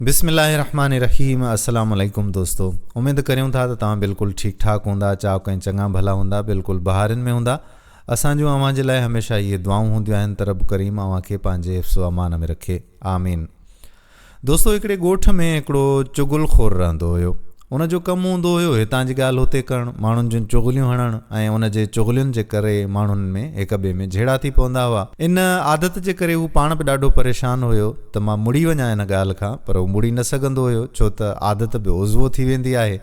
बिस्मिल्लाहिर्रहमानिर्रहीम। अस्सलाम वालेकुम दोस्तों, उम्मीद करूँ था तो तव्हां बिल्कुल ठीक ठाक हूंदा, चाहो कहीं चङा भला हूंदा, बिल्कुल बहारनि में हूंदा। असांजूं अव्हां जे लाइ हमेशह ये दुआऊं हूंदियूं आहिनि त रब करीम अव्हां खे पंहिंजे हिफ्ज़ो अमान में रखे, आमीन। दोस्तों, हिकिड़े ॻोठ में हिकिड़ो चुगलखोर रहंदो हुयो। उन जो कमु हूंदो हुयो हितां जी ॻाल्हि हुते करणु, माण्हुनि जूं चुगलियूं हणणु, ऐं उन जे चुगलियुनि जे करे माण्हुनि में हिक ॿिए में झेड़ा थी पवंदा हुआ। इन आदत जे करे हू पाण बि ॾाढो परेशान हुयो त मां मुड़ी वञा हिन ॻाल्हि खां, पर हू मुड़ी न सघंदो हुयो, छो त आदत बि उज़वो थी वेंदी आहे।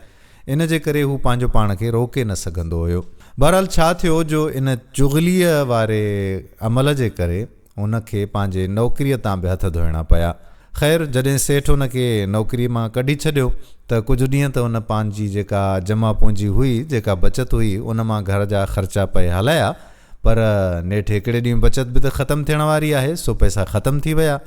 इन जे करे हू पंहिंजो पाण खे रोके न सघंदो हुयो। बहरहाल छा थियो जो इन चुगलीअ वारे अमल जे करे उनखे पंहिंजे नौकिरीअ तां बि हथ धोइणा पिया। ख़ैर, जॾहिं सेठ उनखे नौकिरीअ मां कढी छॾियो त कुझु ॾींहं त उन पंहिंजी जेका जमा पूंजी हुई, जेका बचत हुई, उन मां घर जा ख़र्चा पए हलाया, पर नेठि हिकिड़े ॾींहुं बचत बि त ख़तमु थियण वारी आहे, सो पैसा ख़तमु थी विया।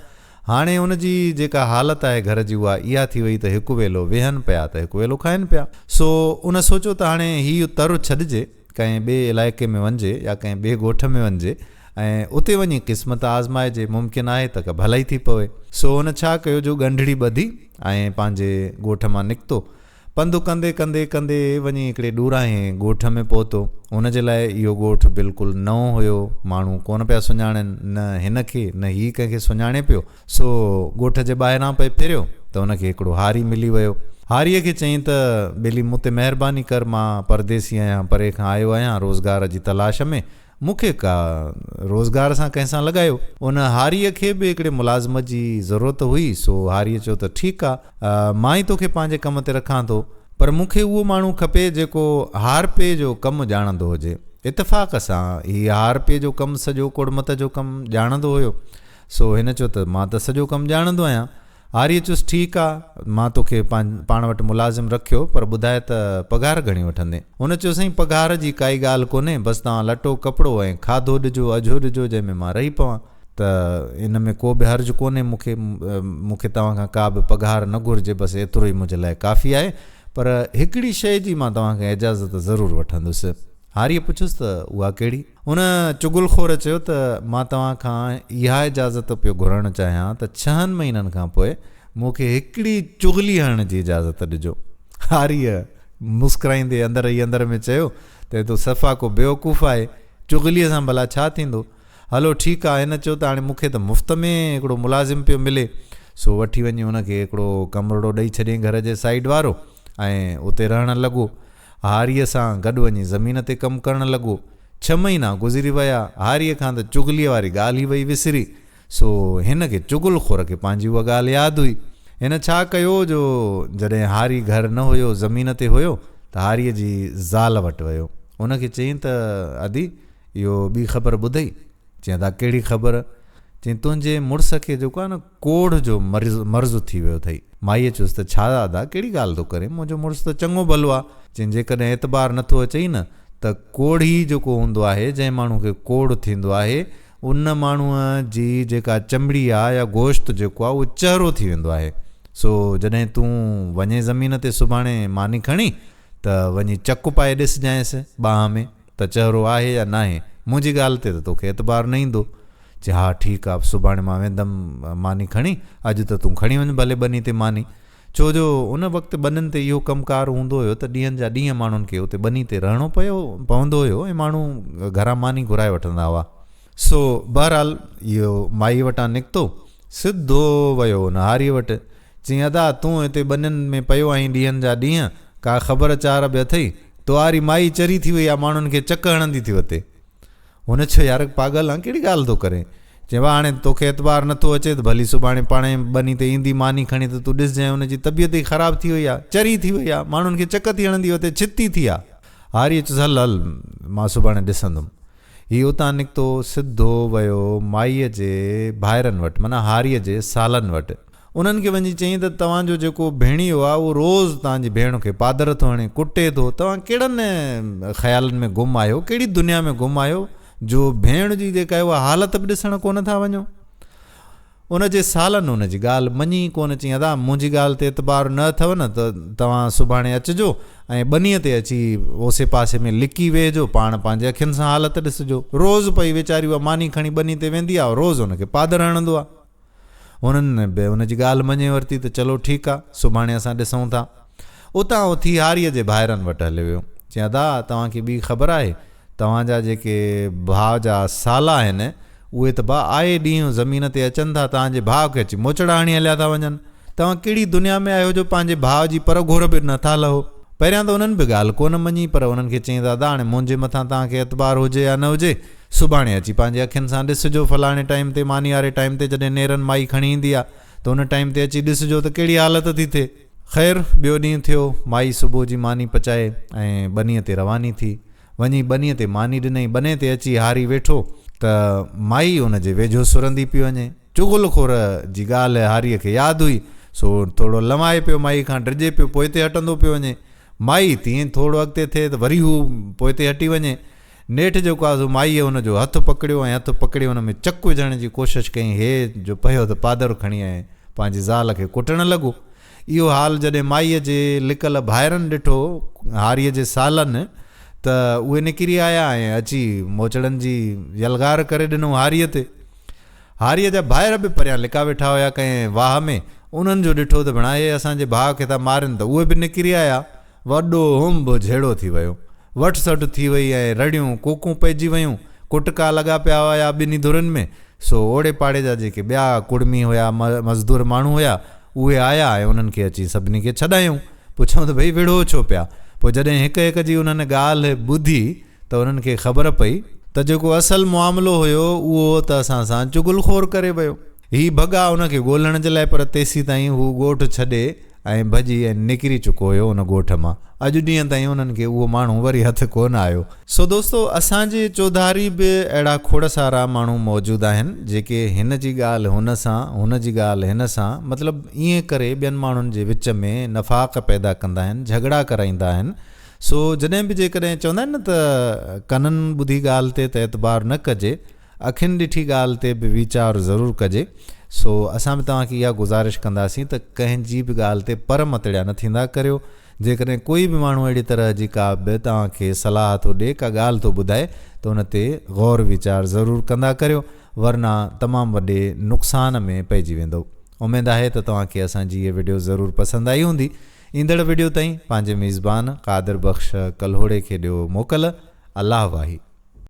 हाणे उन जी जेका हालत आहे घर जी उहा इहा थी वई त हिकु वेलो वेहनि पिया त हिकु वेलो खाइनि पिया। सो उन सोचियो त हाणे हीउ तरु छॾिजे, कंहिं ॿिए इलाइक़े में वञिजे या कंहिं ॿिए ॻोठ में वञिजे ऐं उते वञी क़िस्मत आज़माइजे, मुमकिन आहे त का भलाई थी पवे। सो हुन छा कयो जो ॻंढड़ी ॿधी ऐं पंहिंजे ॻोठ मां निकितो। पंधु कंदे कंदे कंदे वञी हिकिड़े ॾूरांहे ॻोठ में पहुतो। हुन जे लाइ इहो ॻोठु बिल्कुलु नओं हुयो, माण्हू कोन पिया सुञाणनि, न हिन खे न हीअ कंहिंखे सुञाणे पियो। सो ॻोठ जे ॿाहिरां पे फिरियो त हुनखे हिकिड़ो हारी मिली वियो। हारीअ खे चयईं त ॿेली मूं ते महिरबानी कर, मां परदेसी आहियां, परे खां आयो आहियां रोज़गार जी तलाश में, मूंखे का रोज़गार सां कंहिंसां लॻायो। उन हारीअ खे बि हिकिड़े मुलाज़िम जी ज़रूरत हुई। सो हारीअ चयो त ठीकु आहे, मां ई तोखे पंहिंजे कम ते रखां थो, पर मूंखे उहो माण्हू खपे जेको हारपे जो कमु ॼाणंदो हुजे। इतफ़ाक़ सां हीअ हारपे जो कमु सॼो कुड़मत जो कमु ॼाणंदो हुयो। सो हिन चयो त मां त सॼो कमु ॼाणंदो आहियां। हारीअ चयुसि ठीकु आहे, मां तोखे पाण वटि मुलाज़िम रखियो, पर ॿुधाए त पघार घणी वठंदे। हुन चयो साईं, पघार जी काई ॻाल्हि कोन्हे, बसि तव्हां लटो कपिड़ो ऐं खाधो ॾिजो, अझो ॾिजो, जंहिंमें मां रही पवां, त इन में को बि हर्ज कोन्हे। मूंखे तव्हां खां का बि पघार न घुरिजे, बसि एतिरो ई मुंहिंजे लाइ काफ़ी आहे, पर हिकिड़ी शइ जी मां तव्हांखे इजाज़त ज़रूरु वठंदुसि। हारीअ पुछियुसि त उहा कहिड़ी? हुन चुगलखोर चयो त मां तव्हां खां इहा इजाज़त पियो घुरणु चाहियां त 6 महीननि खां पोइ मूंखे हिकिड़ी चुगली हणण जी इजाज़त ॾिजो। हारीअ मुस्कुराईंदे अंदर ई अंदर में चयो त तूं सफ़ा को बेवकूफ़ आहे, चुगलीअ सां भला छा थींदो? हलो ठीकु आहे। हिन चयो त हाणे मूंखे त मुफ़्त में हिकिड़ो मुलाज़िम पियो मिले। सो वठी वञी हुनखे हिकिड़ो कमिरो ॾेई छॾियईं घर जे साइड वारो, ऐं उते रहणु लॻो। हारीअ सां गॾु वञी ज़मीन ते कमु करणु लॻो। 6 महीना गुज़री विया। हारीअ खां त चुगलीअ वारी ॻाल्हि ई वई विसिरी। सो हिन खे चुगलखोर खे पंहिंजी उहा ॻाल्हि यादि हुई। हिन छा कयो जो जॾहिं हारी घर न हुयो, ज़मीन ते हुयो, त हारीअ जी ज़ाल वटि वियो। हुनखे चयईं त अदी, इहो ॿी ख़बर ॿुधई? चयईं त कहिड़ी ख़बर? चयईं तुंहिंजे मुड़ुस खे जेको आहे न कोढ़ जो मर्ज़ु थी वियो अथई। माईअ चयुसि त छा दादा, कहिड़ी ॻाल्हि थो करे? मुंहिंजो मुड़ुसु त चङो भलो आहे। चयईं जेकॾहिं एतबार नथो अचई न, त कोढ़ी जेको हूंदो आहे, जंहिं माण्हू खे कोढ़ थींदो आहे, उन माण्हूअ जी जेका चमड़ी आहे या गोश्त जेको आहे उहो चहिरो थी वेंदो आहे। सो जॾहिं तूं वञे ज़मीन ते सुभाणे मानी खणी, त वञी चकु पाए ॾिसजांइसि ॿाह में त चहिरो आहे या न आहे। मुंहिंजी ॻाल्हि ते त तोखे एतबार न ईंदो। चई हा ठीकु आहे, सुभाणे मां वेंदुमि मानी खणी, अॼु त तूं खणी वञ भले बनी ते मानी। छो जो उन वक़्तु बनियुनि ते इहो कमुकारु हूंदो हुयो त ॾींहंनि जा ॾींहं माण्हुनि खे उते बनी ते रहणो पवंदो हुयो, ऐं माण्हू घरां मानी घुराए वठंदा हुआ। सो बहरहाल इहो माई वटां निकितो, सिधो वियो हुन हारीअ वटि। चईं अदा, तूं हिते बनियुनि में पियो आहीं ॾींहंनि जा ॾींहं, का ख़बर चार बि अथई? तुहारी माई चरी थी वई आहे, माण्हुनि खे चक हणंदी थी वते। हुन चयो यार पागल आहे, कहिड़ी ॻाल्हि थो करे? चई हाणे तोखे एतबार नथो अचे त भली सुभाणे पाण बनी ते ईंदी मानी खणी त तूं ॾिसजांइ, हुनजी तबियत ई ख़राबु थी वई आहे, चरी थी वई आहे, माण्हुनि खे चक थी हणंदी हुते, छिती थी आहे। हारीअ चयुसि हल हल, मां सुभाणे ॾिसंदुमि। हीउ उतां निकितो, सिधो वियो माईअ जे भाइरनि वटि, माना हारीअ जे सालनि वटि। उन्हनि खे वञी चयईं त तव्हांजो जेको भेणियो आहे उहो रोज़ु तव्हांजी भेण खे पादर थो हणे, कुटे थो। तव्हां कहिड़नि ख़्यालनि में गुम आहियो, कहिड़ी दुनिया में गुम आहियो जो भेण जी जेका आहे उहा हालत बि ॾिसणु कोन था वञो? उन जे सालनि उन जी ॻाल्हि मञी कोन। चई अदा, मुंहिंजी ॻाल्हि ते एतबार न अथव न त तव्हां सुभाणे अचिजो ऐं बनीअ ते अची ओसे पासे में लिकी वेहिजो, पाण पंहिंजे अखियुनि सां हालत ॾिसिजो। रोज़ु पई वीचारी उहा मानी खणी बनी ते वेंदी आहे, रोज़ु हुनखे पादर हणंदो आहे। उन्हनि बि उनजी ॻाल्हि मञे वरिती त चलो ठीकु आहे, सुभाणे असां ॾिसूं था। उतां उथी हारीअ जे भाइरनि वटि हली वियो। चयां दा तव्हांखे ॿी ख़बर आहे, तव्हांजा जेके भाउ जा साला आहिनि उहे त भाउ आए ॾींहुं ज़मीन ते अचनि था, तव्हांजे भाउ खे अची मोचड़ा हणी हलिया था वञनि। तव्हां कहिड़ी दुनिया में आहियो जो पंहिंजे भाउ जी पर घोर बि नथा लहो। पहिरियां त उन्हनि बि ॻाल्हि कोन मञी, पर उन्हनि खे चई दादा हाणे मुंहिंजे मथां तव्हांखे एतबार हुजे या न हुजे, सुभाणे अची पंहिंजे अखियुनि सां ॾिसिजो, फलाणे टाइम ते मानी वारे टाइम ते जॾहिं नेरनि माई खणी ईंदी आहे त उन टाइम ते अची ॾिसिजो त कहिड़ी हालत थी थिए। ख़ैर ॿियो ॾींहुं थियो, माई सुबुह जी मानी पचाए ऐं बनीअ ते रवानी थी। वञी बनीअ ते मानी ॾिनई, बने ते अची हारी वेठो त माई उनजे वेझो सुरंदी पई वञे। चुगलखोर जी ॻाल्हि हारीअ खे यादि हुई, सो थोरो लमाए पियो, माई खां डिॼे पियो, पोइ ते हटंदो पियो वञे। माई तीअं थोरो अॻिते थिए त वरी हू पोइ ते हटी वञे। नेठि जेको आहे सो माईअ हुनजो हथु पकड़ियो ऐं हथु पकड़े हुन में चकु विझण जी कोशिशि कई। हे जो पियो त पादर खणी ऐं पंहिंजी ज़ाल खे कुटणु लॻो। इहो हाल जॾहिं माईअ जे लिकल भाइरनि ॾिठो हारीअ जे सालनि, त उहे निकिरी आया ऐं अची मोचड़नि जी यलगार करे ॾिनो हारीअ ते। हारीअ जा भाइर बि परियां लिका वेठा हुया कंहिं वाह में, उन्हनि जो ॾिठो त भणा हे असांजे भाउ खे था मारनि, त उहे बि निकिरी आया। वॾो हुंब झेड़ो थी वियो, वठ सठ थी वई ऐं रड़ियूं कूकूं पइजी वियूं, कुटका लॻा पिया हुया ॿिन्ही धुरनि में। सो ओड़े पाड़े जा जेके ॿिया कुड़मी हुया, मज़दूर माण्हू हुया, उहे आया ऐं उन्हनि खे अची सभिनी खे छॾायूं। पुछऊं त भई विढ़ो छो पिया। पोइ जॾहिं हिक हिक जी उन्हनि ॻाल्हि ॿुधी त उन्हनि खे ख़बर पई त जेको असल मामिलो हुयो उहो त असां सां चुगलखोर करे वियो। हीउ भॻा उनखे ॻोल्हण जे लाइ, पर तेसीं ताईं हू ॻोठु छॾे ऐं भॼी ऐं निकिरी चुको हुयो उन ॻोठ मां। अॼु ॾींहं ताईं उन्हनि खे उहो माण्हू वरी हथु कोन आयो। सो दोस्तो, असांजे चौधारी बि अहिड़ा खोड़ सारा माण्हू मौजूदु आहिनि जेके हिन जी ॻाल्हि हुन सां, हुन जी ॻाल्हि हिन सां, मतिलबु ईअं करे ॿियनि माण्हुनि जे विच में नफ़ाक़ पैदा कंदा आहिनि, झगड़ा कराईंदा आहिनि। सो जॾहिं बि जेकॾहिं चवंदा आहिनि न त कननि ॿुधी ॻाल्हि ते त एतबार न कजे, अखियुनि ॾिठी ॻाल्हि ते बि वीचार ज़रूरु कजे। सो असां बि तव्हांखे इहा गुज़ारिश कंदासीं त कंहिंजी बि ॻाल्हि ते पर मतड़िया न थींदा करियो। जेकॾहिं कोई बि माण्हू अहिड़ी तरह जी का बि तव्हांखे सलाह थो ॾिए, का ॻाल्हि थो ॿुधाए, त उन ते गौर वीचार ज़रूरु कंदा करियो, वरना तमामु वॾे नुक़सान में पइजी वेंदो। उमेदु आहे त तव्हांखे असांजी इहा वीडियो ज़रूरु पसंदि आई हूंदी। ईंदड़ वीडियो ताईं पंहिंजे मेज़बान क़ादिर बख़्श कल्होड़े खे ॾियो मोकल। अल्लाह वाही।